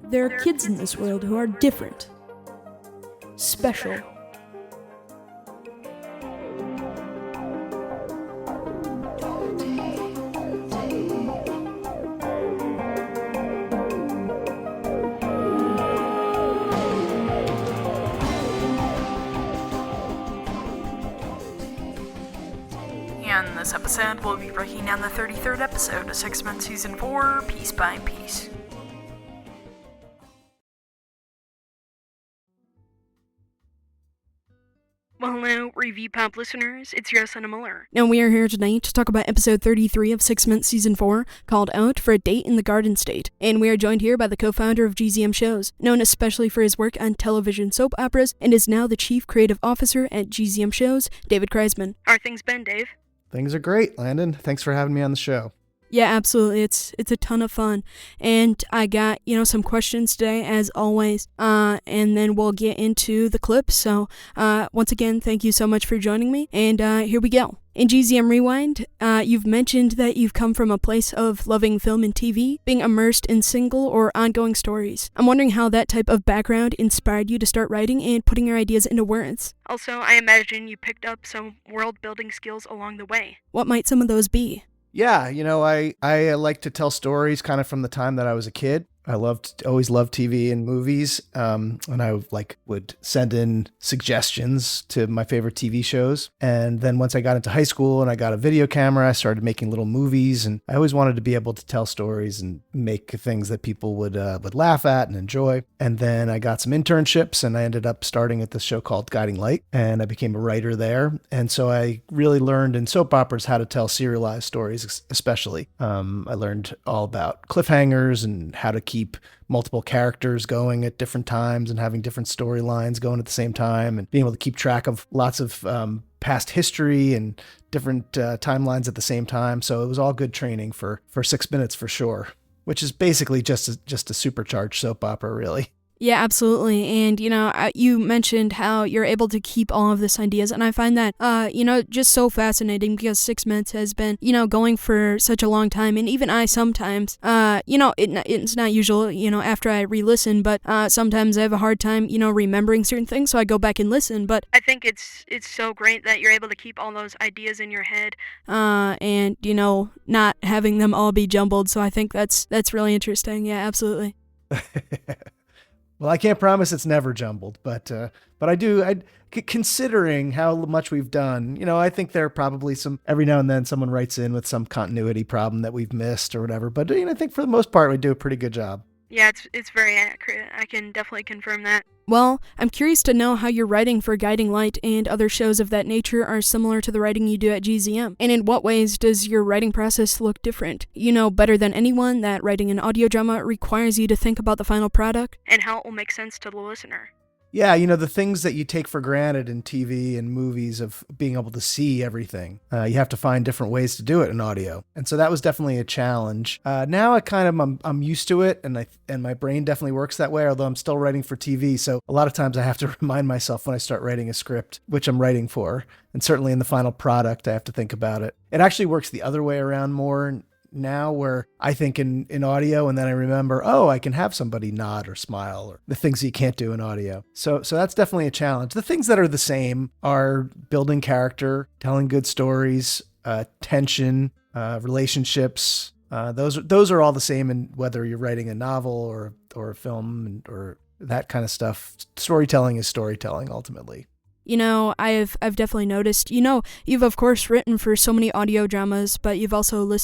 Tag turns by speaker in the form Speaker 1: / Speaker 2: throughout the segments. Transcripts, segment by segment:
Speaker 1: There are kids in this world who are different, special.
Speaker 2: In this episode, we'll be breaking down the 33rd episode of 6 Men Season 4, piece by piece. Well, hello, Review Pop listeners, it's your Landon Mueller.
Speaker 1: And we are here tonight to talk about episode 33 of 6 Men Season 4, called Out for a Date in the Garden State. And we are joined here by the co-founder of GZM Shows, known especially for his work on television soap operas, and is now the chief creative officer at GZM Shows, David Kreizman.
Speaker 2: How are things been, Dave?
Speaker 3: Things are great, Landon. Thanks for having me on the show.
Speaker 1: Yeah, absolutely. It's a ton of fun. And I got, some questions today, as always. And then we'll get into the clips. So, once again, thank you so much for joining me. And here we go. In GZM Rewind, you've mentioned that you've come from a place of loving film and TV, being immersed in single or ongoing stories. I'm wondering how that type of background inspired you to start writing and putting your ideas into words.
Speaker 2: Also, I imagine you picked up some world-building skills along the way.
Speaker 1: What might some of those be?
Speaker 3: Yeah, I like to tell stories kind of from the time that I was a kid. I always loved TV and movies, and I would send in suggestions to my favorite TV shows. And then once I got into high school and I got a video camera, I started making little movies, and I always wanted to be able to tell stories and make things that people would laugh at and enjoy. And then I got some internships, and I ended up starting at this show called Guiding Light, and I became a writer there. And so I really learned in soap operas how to tell serialized stories, especially. I learned all about cliffhangers and how to keep multiple characters going at different times and having different storylines going at the same time and being able to keep track of lots of past history and different timelines at the same time. So it was all good training for 6 minutes for sure, which is basically just a supercharged soap opera, really.
Speaker 1: Yeah, absolutely. And, you mentioned how you're able to keep all of this ideas. And I find that, just so fascinating because 6 minutes has been, going for such a long time. And even I sometimes, it's not usual, after I re-listen, but sometimes I have a hard time, remembering certain things. So I go back and listen. But
Speaker 2: I think it's so great that you're able to keep all those ideas in your head.
Speaker 1: And, not having them all be jumbled. So I think that's really interesting. Yeah, absolutely.
Speaker 3: Well, I can't promise it's never jumbled, but considering how much we've done, I think there are probably every now and then someone writes in with some continuity problem that we've missed or whatever. But I think for the most part, we do a pretty good job.
Speaker 2: Yeah, it's very accurate. I can definitely confirm that.
Speaker 1: Well, I'm curious to know how your writing for Guiding Light and other shows of that nature are similar to the writing you do at GZM. And in what ways does your writing process look different? You know better than anyone that writing an audio drama requires you to think about the final product.
Speaker 2: And how it will make sense to the listener.
Speaker 3: Yeah, the things that you take for granted in TV and movies of being able to see everything, you have to find different ways to do it in audio. And so that was definitely a challenge. Now I'm used to it, and my brain definitely works that way, although I'm still writing for TV. So a lot of times I have to remind myself when I start writing a script, which I'm writing for. And certainly in the final product, I have to think about it. It actually works the other way around more now, where I think in audio and then I remember, I can have somebody nod or smile, or the things you can't do in audio. So that's definitely a challenge. The things that are the same are building character, telling good stories, tension, relationships. Those are all the same in whether you're writing a novel or a film or that kind of stuff. Storytelling is storytelling ultimately.
Speaker 1: I've definitely noticed, you've of course written for so many audio dramas, but you've also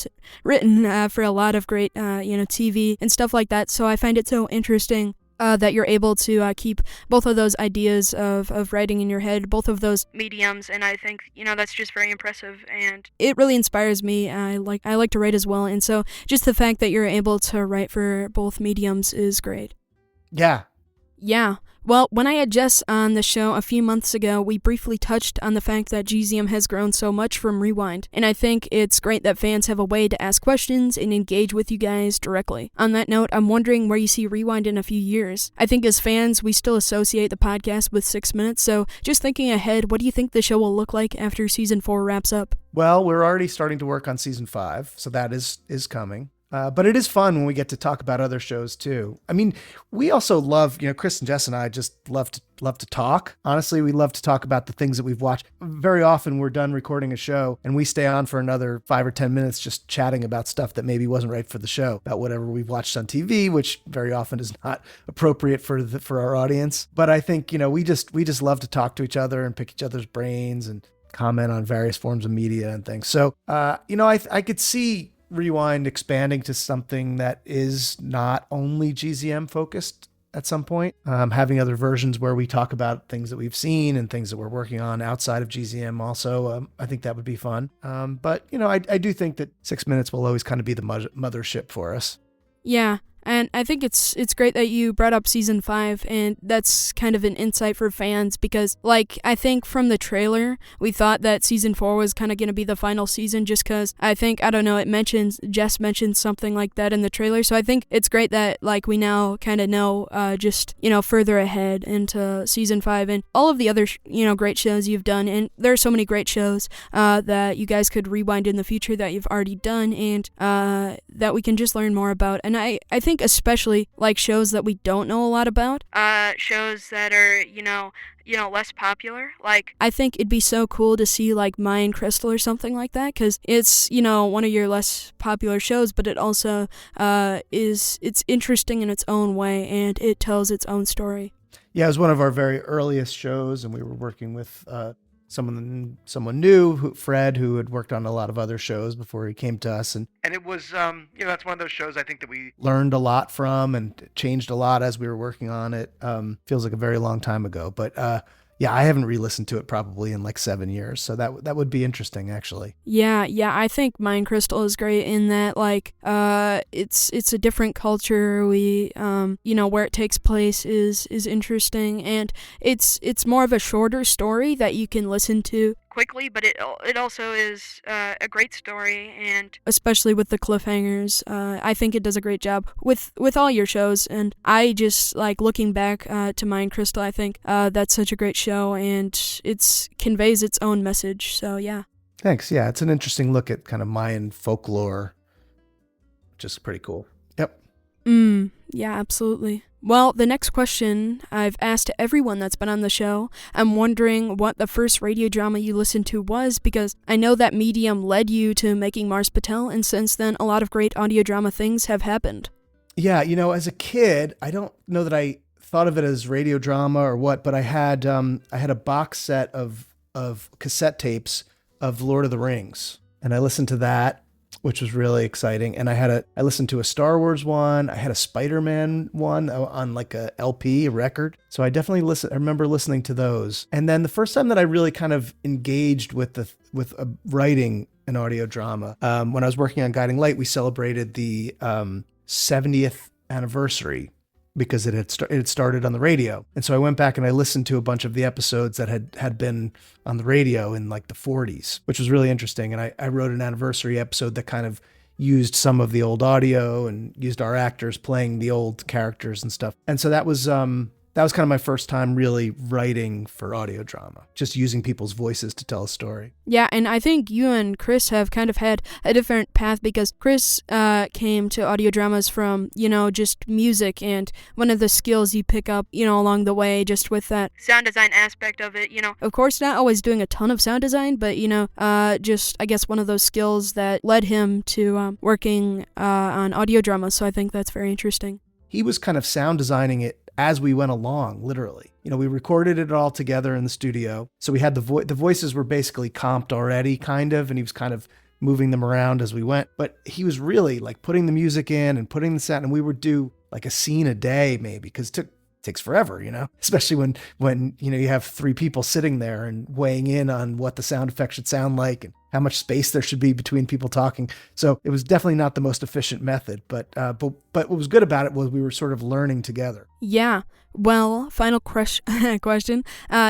Speaker 1: written for a lot of great, TV and stuff like that. So I find it so interesting that you're able to keep both of those ideas of writing in your head, both of those
Speaker 2: mediums. And I think, that's just very impressive. And
Speaker 1: it really inspires me. I like to write as well. And so just the fact that you're able to write for both mediums is great.
Speaker 3: Yeah.
Speaker 1: Yeah. Well, when I had Jess on the show a few months ago, we briefly touched on the fact that GZM has grown so much from Rewind, and I think it's great that fans have a way to ask questions and engage with you guys directly. On that note, I'm wondering where you see Rewind in a few years. I think as fans, we still associate the podcast with 6 minutes, so just thinking ahead, what do you think the show will look like after Season 4 wraps up?
Speaker 3: Well, we're already starting to work on Season 5, so that is coming. But it is fun when we get to talk about other shows too. I mean, we also love, Chris and Jess and I just love to talk. Honestly, we love to talk about the things that we've watched. Very often we're done recording a show and we stay on for another 5 or 10 minutes just chatting about stuff that maybe wasn't right for the show, about whatever we've watched on TV, which very often is not appropriate for our audience. But I think, we just love to talk to each other and pick each other's brains and comment on various forms of media and things. So, I could see Rewind expanding to something that is not only GZM focused at some point, having other versions where we talk about things that we've seen and things that we're working on outside of GZM also. I think that would be fun. But I do think that 6 Minutes will always kind of be the mothership for us.
Speaker 1: Yeah. And I think it's great that you brought up season 5, and that's kind of an insight for fans because, I think from the trailer, we thought that season 4 was kind of going to be the final season just because Jess mentioned something like that in the trailer. So I think it's great that, we now kind of know further ahead into season 5 and all of the other, great shows you've done. And there are so many great shows that you guys could rewind in the future that you've already done and that we can just learn more about. And I think especially shows that we don't know a lot about, shows that are less popular. I think it'd be so cool to see Maya and Crystal or something like that because it's one of your less popular shows, but it also it's interesting in its own way and it tells its own story.
Speaker 3: Yeah, it was one of our very earliest shows, and we were working with someone new, Fred, who had worked on a lot of other shows before he came to us. And it was, that's one of those shows I think that we learned a lot from and changed a lot as we were working on it. Feels like a very long time ago, but I haven't re-listened to it probably in 7 years. So that would be interesting, actually.
Speaker 1: Yeah, I think Mind Crystal is great in that, it's a different culture. We, where it takes place is interesting, and it's more of a shorter story that you can listen to quickly, but it also is a great story, and especially with the cliffhangers, I think it does a great job with all your shows. And I just looking back to Mind Crystal. I think that's such a great show, and it conveys its own message. So yeah.
Speaker 3: Thanks. Yeah, it's an interesting look at kind of Mayan folklore, which is pretty cool. Yep.
Speaker 1: Yeah, absolutely. Well, the next question I've asked to everyone that's been on the show, I'm wondering what the first radio drama you listened to was, because I know that medium led you to making Mars Patel, and since then, a lot of great audio drama things have happened.
Speaker 3: Yeah, as a kid, I don't know that I thought of it as radio drama or what, but I had a box set of cassette tapes of Lord of the Rings, and I listened to that, which was really exciting. And I listened to a Star Wars one. I had a Spider-Man one on a LP, a record. So I definitely I remember listening to those. And then the first time that I really kind of engaged with writing an audio drama, when I was working on Guiding Light, we celebrated the 70th anniversary because it had started on the radio. And so I went back and I listened to a bunch of the episodes that had been on the radio in the 40s, which was really interesting. And I wrote an anniversary episode that kind of used some of the old audio and used our actors playing the old characters and stuff. And so that was kind of my first time really writing for audio drama, just using people's voices to tell a story.
Speaker 1: Yeah, and I think you and Chris have kind of had a different path because Chris came to audio dramas from, just music, and one of the skills you pick up, along the way just with that sound design aspect of it, Of course, not always doing a ton of sound design, but, just, I guess, one of those skills that led him to working on audio dramas, so I think that's very interesting.
Speaker 3: He was kind of sound designing it as we went along, literally. We recorded it all together in the studio. So we had the voices were basically comped already, kind of, and he was kind of moving them around as we went. But he was really putting the music in and putting the sound, and we would do a scene a day maybe, because it takes forever, especially when you have 3 people sitting there and weighing in on what the sound effect should sound like and how much space there should be between people talking. So it was definitely not the most efficient method, but what was good about it was we were sort of learning together.
Speaker 1: Yeah. Well, final question.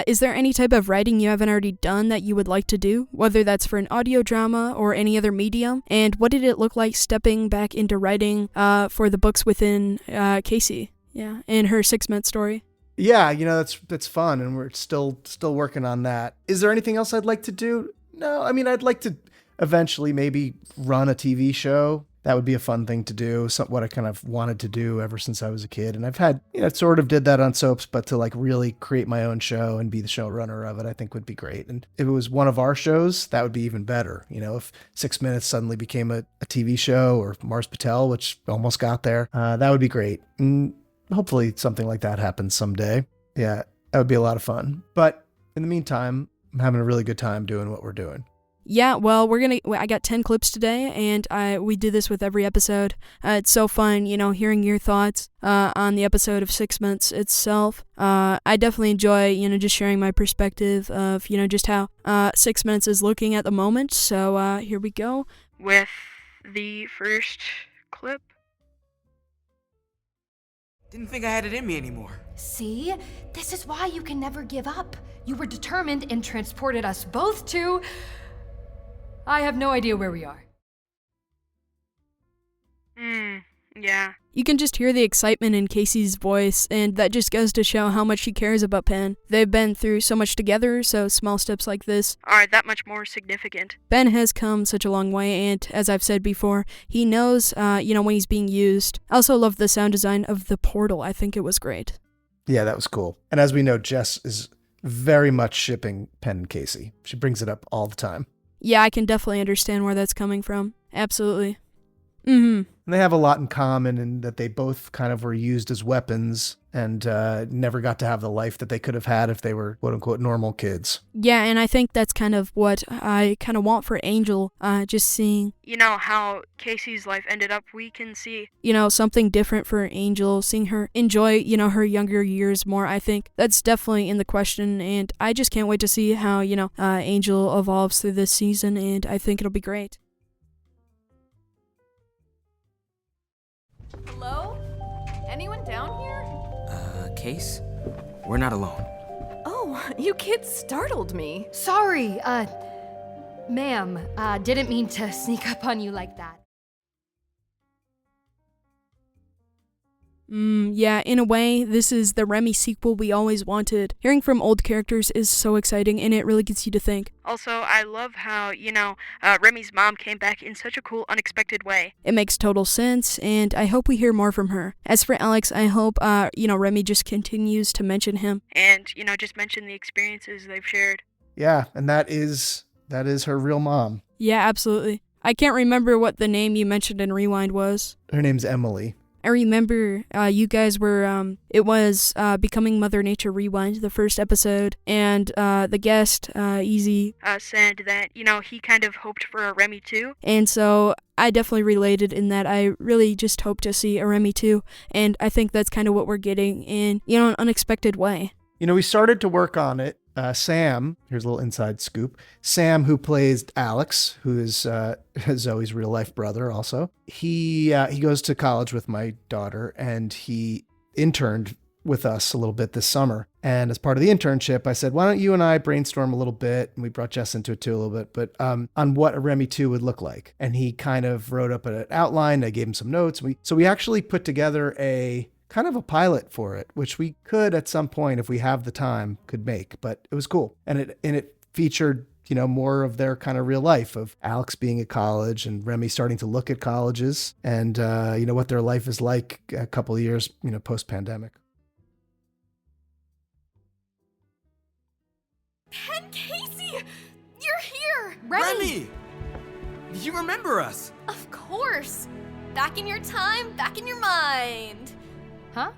Speaker 1: Is there any type of writing you haven't already done that you would like to do, whether that's for an audio drama or any other medium? And what did it look like stepping back into writing for the books within Casey? Yeah, in her 6 Minute Story.
Speaker 3: Yeah, that's fun, and we're still working on that. Is there anything else I'd like to do? No, I mean, I'd like to eventually maybe run a TV show. that would be a fun thing to do. What I kind of wanted to do ever since I was a kid. And I've had, sort of did that on soaps, but to like really create my own show and be the showrunner of it, I think would be great. And if it was one of our shows, that would be even better. If 6 Minutes suddenly became a TV show, or Mars Patel, which almost got there, that would be great. And hopefully something like that happens someday. Yeah, that would be a lot of fun. But in the meantime, I'm having a really good time doing what we're doing.
Speaker 1: Yeah, well, I got 10 clips today, and we do this with every episode. It's so fun, hearing your thoughts on the episode of 6 Months itself. I definitely enjoy, just sharing my perspective of, just how 6 Minutes is looking at the moment. So here we go
Speaker 2: with the first clip.
Speaker 4: Didn't think I had it in me anymore.
Speaker 5: See? This is why you can never give up. You were determined and transported us both to... I have no idea where we are.
Speaker 2: Yeah.
Speaker 1: You can just hear the excitement in Casey's voice, and that just goes to show how much she cares about Penn. They've been through so much together, so small steps like this
Speaker 2: are that much more significant.
Speaker 1: Ben has come such a long way, and as I've said before, he knows, when he's being used. I also love the sound design of the portal. I think it was great.
Speaker 3: Yeah, that was cool. And as we know, Jess is very much shipping Penn and Casey. She brings it up all the time.
Speaker 1: Yeah, I can definitely understand where that's coming from. Absolutely. And
Speaker 3: they have a lot in common in that they both kind of were used as weapons and never got to have the life that they could have had if they were quote-unquote normal kids.
Speaker 1: Yeah, and I think that's kind of what I kind of want for Angel, just seeing...
Speaker 2: how Casey's life ended up, we can see...
Speaker 1: something different for Angel, seeing her enjoy, her younger years more. I think that's definitely in the question, and I just can't wait to see how, Angel evolves through this season, and I think it'll be great.
Speaker 6: Hello? Anyone down here?
Speaker 4: Case? We're not alone.
Speaker 6: Oh, you kids startled me.
Speaker 5: Sorry, ma'am, didn't mean to sneak up on you like that.
Speaker 1: Yeah, in a way, this is the Remy sequel we always wanted. Hearing from old characters is so exciting, and it really gets you to think.
Speaker 2: Also, I love how, Remy's mom came back in such a cool, unexpected way.
Speaker 1: It makes total sense, and I hope we hear more from her. As for Alex, I hope, Remy just continues to mention him.
Speaker 2: And, just mention the experiences they've shared.
Speaker 3: Yeah, and that is her real mom.
Speaker 1: Yeah, absolutely. I can't remember what the name you mentioned in Rewind was.
Speaker 3: Her name's Emily.
Speaker 1: I remember you guys were, it was Becoming Mother Nature Rewind, the first episode, and the guest, Easy,
Speaker 2: said that, he kind of hoped for a Remy too.
Speaker 1: And so I definitely related in that I really just hope to see a Remy too, and I think that's kind of what we're getting in, an unexpected way.
Speaker 3: We started to work on it. Sam, here's a little inside scoop. Sam, who plays Alex, who is Zoe's real life brother also. He goes to college with my daughter, and he interned with us a little bit this summer. And as part of the internship, I said, why don't you and I brainstorm a little bit? And we brought Jess into it too a little bit, but on what a Remy 2 would look like. And he kind of wrote up an outline. I gave him some notes. So we actually put together a kind of a pilot for it, which we could at some point, if we have the time, could make. But it was cool. And it featured, more of their kind of real life of Alex being at college and Remy starting to look at colleges and, what their life is like a couple of years, post-pandemic.
Speaker 6: Penn Casey! You're here!
Speaker 4: Remy! You remember us?
Speaker 6: Of course! Back in your time, back in your mind.
Speaker 5: Huh?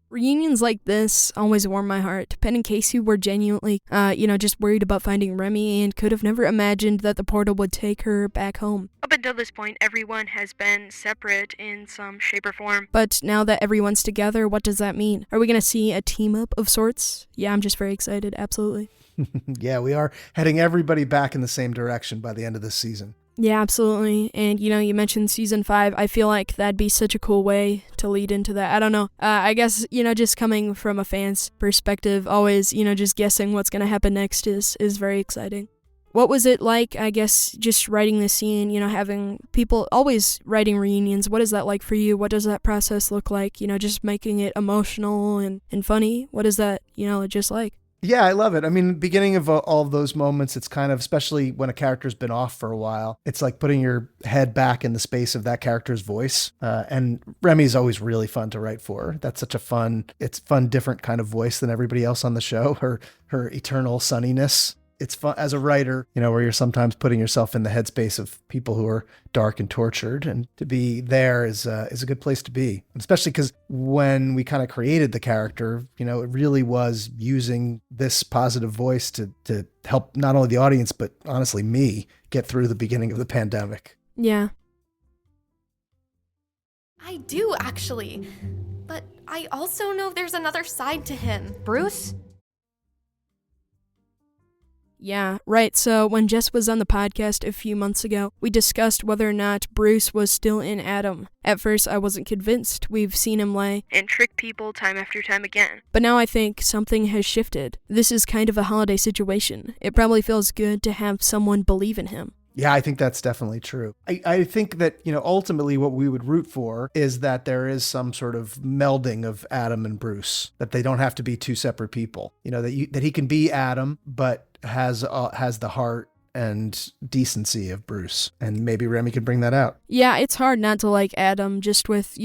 Speaker 1: Reunions like this always warm my heart. Penn and Casey were genuinely, just worried about finding Remy and could have never imagined that the portal would take her back home.
Speaker 2: Up until this point, everyone has been separate in some shape or form.
Speaker 1: But now that everyone's together, what does that mean? Are we going to see a team-up of sorts? Yeah, I'm just very excited, absolutely.
Speaker 3: Yeah, we are heading everybody back in the same direction by the end of this season.
Speaker 1: Yeah, absolutely. And, you mentioned season 5. I feel like that'd be such a cool way to lead into that. I don't know. I guess, just coming from a fan's perspective, always, just guessing what's going to happen next is very exciting. What was it like, I guess, just writing this scene, having people always writing reunions? What is that like for you? What does that process look like? Just making it emotional and funny? What is that, just like?
Speaker 3: Yeah, I love it. I mean, beginning of all of those moments, it's kind of, especially when a character's been off for a while, it's like putting your head back in the space of that character's voice. And Remy's always really fun to write for. That's such a fun, different kind of voice than everybody else on the show. Her eternal sunniness. It's fun as a writer, where you're sometimes putting yourself in the headspace of people who are dark and tortured, and to be there is a good place to be. Especially because when we kind of created the character, it really was using this positive voice to help not only the audience, but honestly me get through the beginning of the pandemic.
Speaker 1: Yeah.
Speaker 6: I do, actually. But I also know there's another side to him.
Speaker 5: Bruce?
Speaker 1: Yeah, right. So when Jess was on the podcast a few months ago, we discussed whether or not Bruce was still in Adam. At first, I wasn't convinced. We've seen him lie and trick people time after time again. But now I think something has shifted. This is kind of a holiday situation. It probably feels good to have someone believe in him.
Speaker 3: Yeah, I think that's definitely true. I think that, ultimately what we would root for is that there is some sort of melding of Adam and Bruce, that they don't have to be two separate people. That he can be Adam, but has the heart and decency of Bruce. And maybe Remy could bring that out.
Speaker 1: Yeah, it's hard not to like Adam just with,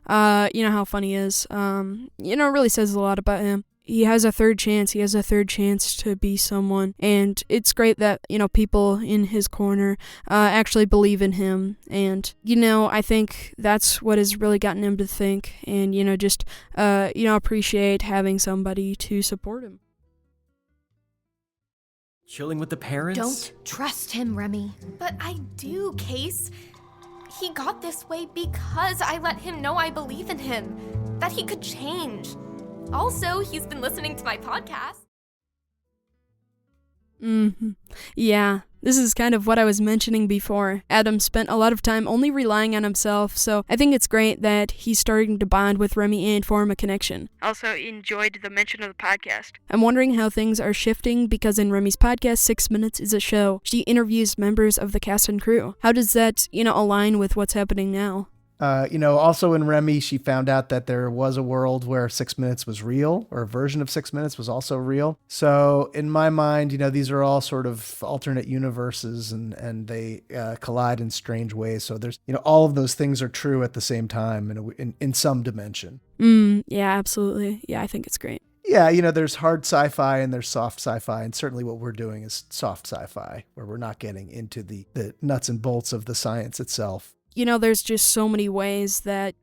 Speaker 1: how funny he is. It really says a lot about him. He has a third chance. He has a third chance to be someone. And it's great that, people in his corner actually believe in him. And, I think that's what has really gotten him to think and, just, appreciate having somebody to support him.
Speaker 7: Chilling with the parents?
Speaker 5: Don't trust him, Remy.
Speaker 6: But I do, Case. He got this way because I let him know I believe in him, that he could change. Also, he's been listening to my podcast.
Speaker 1: Yeah, this is kind of what I was mentioning before. Adam spent a lot of time only relying on himself, so I think it's great that he's starting to bond with Remy and form a connection. Also enjoyed the mention of the podcast. I'm wondering how things are shifting because in Remy's podcast, 6 Minutes is a show. She interviews members of the cast and crew. How does that, align with what's happening now?
Speaker 3: Also in Remy, she found out that there was a world where 6 Minutes was real, or a version of 6 Minutes was also real. So in my mind, these are all sort of alternate universes and they collide in strange ways. So there's, all of those things are true at the same time in some dimension.
Speaker 1: Yeah, absolutely. Yeah, I think it's great.
Speaker 3: Yeah, there's hard sci-fi and there's soft sci-fi, and certainly what we're doing is soft sci-fi, where we're not getting into the nuts and bolts of the science itself.
Speaker 1: There's just so many ways that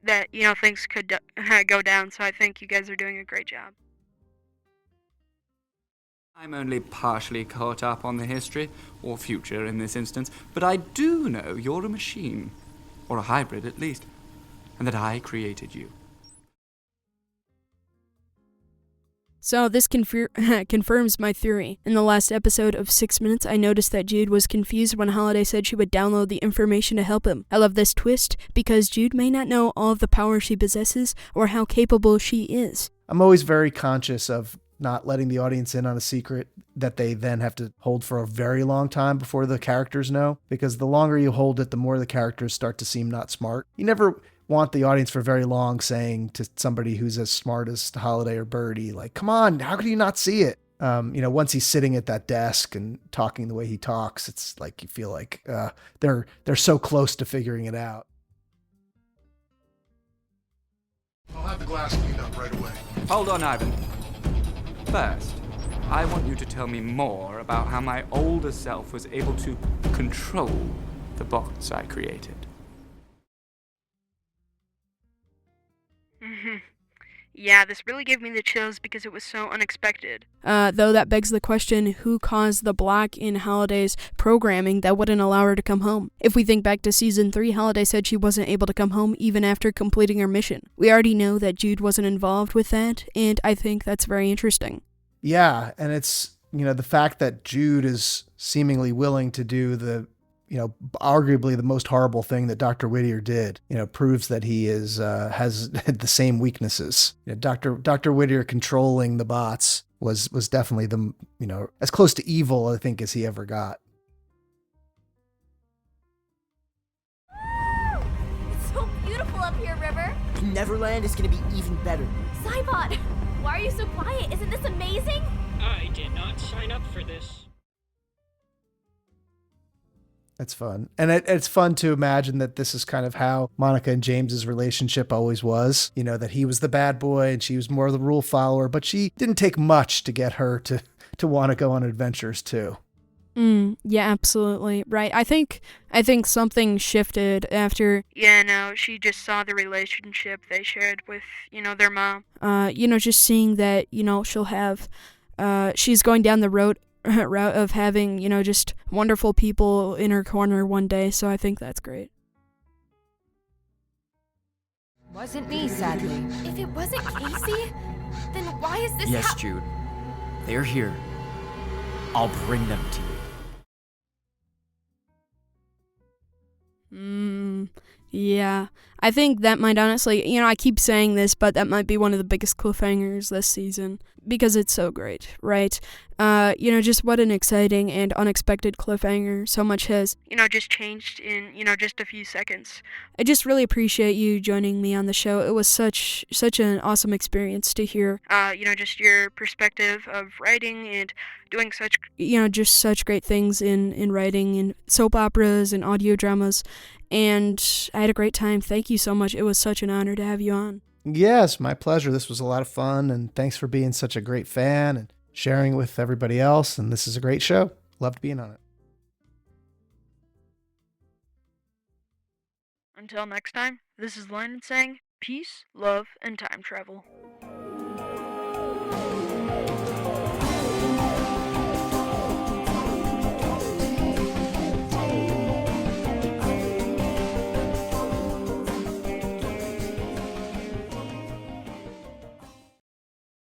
Speaker 1: things could go down, so I think you guys are doing a great job.
Speaker 8: I'm only partially caught up on the history, or future in this instance, but I do know you're a machine, or a hybrid at least, and that I created you.
Speaker 1: So this confirms my theory. In the last episode of 6 Minutes, I noticed that Jude was confused when Holiday said she would download the information to help him. I love this twist because Jude may not know all of the power she possesses or how capable she is.
Speaker 3: I'm always very conscious of not letting the audience in on a secret that they then have to hold for a very long time before the characters know, because the longer you hold it, the more the characters start to seem not smart. You never want the audience for very long saying to somebody who's as smart as Holiday or Birdie, like, come on, how could you not see it? Once he's sitting at that desk and talking the way he talks, it's like you feel like they're so close to figuring it out.
Speaker 9: I'll have the glass cleaned up right away.
Speaker 8: Hold on, Ivan. First, I want you to tell me more about how my older self was able to control the bots I created.
Speaker 1: Yeah, this really gave me the chills because it was so unexpected. Though that begs the question, who caused the block in Holiday's programming that wouldn't allow her to come home? If we think back to Season 3, Holiday said she wasn't able to come home even after completing her mission. We already know that Jude wasn't involved with that, and I think that's very interesting.
Speaker 3: Yeah, and it's, the fact that Jude is seemingly willing to do the arguably the most horrible thing that Dr. Whittier did, proves that he has the same weaknesses. Dr. Whittier controlling the bots was definitely as close to evil, I think, as he ever got.
Speaker 6: It's so beautiful up here, River.
Speaker 7: Neverland is gonna be even better.
Speaker 6: Cybot, why are you so quiet? Isn't this amazing?
Speaker 7: I did not sign up for this.
Speaker 3: That's fun. And it's fun to imagine that this is kind of how Monica and James's relationship always was. You know, that he was the bad boy and she was more the rule follower, but she didn't take much to get her to want to go on adventures too.
Speaker 1: Yeah, absolutely. Right. I think something shifted after, she just saw the relationship they shared with, their mom. Just seeing that, she'll have, she's going down the route of having, just wonderful people in her corner one day. So I think that's great.
Speaker 5: Wasn't me, sadly.
Speaker 6: If it wasn't Casey, then why is this
Speaker 10: Yes, Jude. They're here. I'll bring them to you.
Speaker 1: Yeah. I think that might honestly, I keep saying this, but that might be one of the biggest cliffhangers this season because it's so great, right? Just what an exciting and unexpected cliffhanger. So much has, just changed in, just a few seconds. I just really appreciate you joining me on the show. It was such an awesome experience to hear, just your perspective of writing and doing such, just such great things in writing in soap operas and audio dramas. And I had a great time. Thank you so much. It was such an honor to have you on.
Speaker 3: Yes, my pleasure. This was a lot of fun, and thanks for being such a great fan and sharing it with everybody else. And this is a great show. Loved being on it.
Speaker 1: Until next time, this is Landon saying peace, love, and time travel.